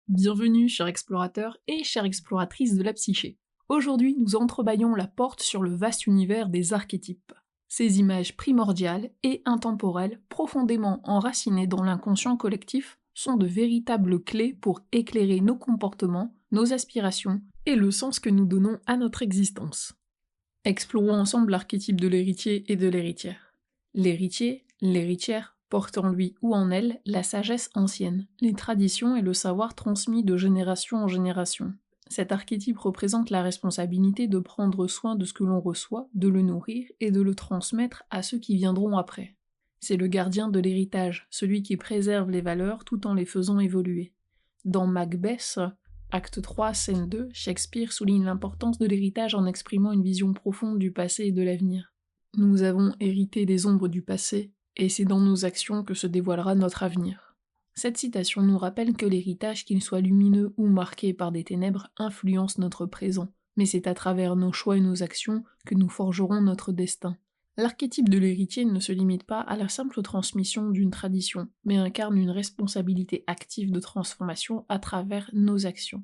Bienvenue, chers explorateurs et chères exploratrices de la psyché. Aujourd'hui, nous entrebâillons la porte sur le vaste univers des archétypes. Ces images primordiales et intemporelles, profondément enracinées dans l'inconscient collectif, sont de véritables clés pour éclairer nos comportements, nos aspirations et le sens que nous donnons à notre existence. Explorons ensemble l'archétype de l'héritier et de l'héritière. L'héritier, l'héritière, porte en lui ou en elle la sagesse ancienne, les traditions et le savoir transmis de génération en génération. Cet archétype représente la responsabilité de prendre soin de ce que l'on reçoit, de le nourrir et de le transmettre à ceux qui viendront après. C'est le gardien de l'héritage, celui qui préserve les valeurs tout en les faisant évoluer. Dans Macbeth, acte 3, scène 2, Shakespeare souligne l'importance de l'héritage en exprimant une vision profonde du passé et de l'avenir. Nous avons hérité des ombres du passé, et c'est dans nos actions que se dévoilera notre avenir. Cette citation nous rappelle que l'héritage, qu'il soit lumineux ou marqué par des ténèbres, influence notre présent, mais c'est à travers nos choix et nos actions que nous forgerons notre destin. L'archétype de l'héritier ne se limite pas à la simple transmission d'une tradition, mais incarne une responsabilité active de transformation à travers nos actions.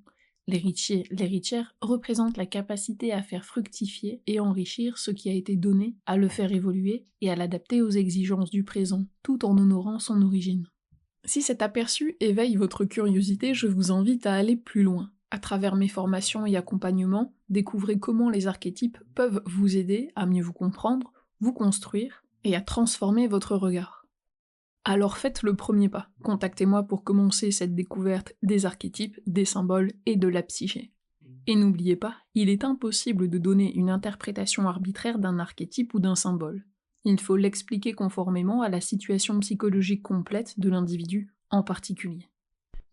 L'héritier, l'héritière, représente la capacité à faire fructifier et enrichir ce qui a été donné, à le faire évoluer et à l'adapter aux exigences du présent, tout en honorant son origine. Si cet aperçu éveille votre curiosité, je vous invite à aller plus loin. À travers mes formations et accompagnements, découvrez comment les archétypes peuvent vous aider à mieux vous comprendre, vous construire et à transformer votre regard. Alors faites le premier pas, contactez-moi pour commencer cette découverte des archétypes, des symboles et de la psyché. Et n'oubliez pas, il est impossible de donner une interprétation arbitraire d'un archétype ou d'un symbole. Il faut l'expliquer conformément à la situation psychologique complète de l'individu en particulier.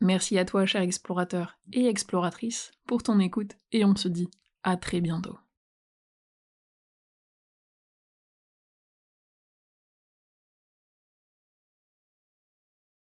Merci à toi, cher explorateur et exploratrice, pour ton écoute, et on se dit à très bientôt.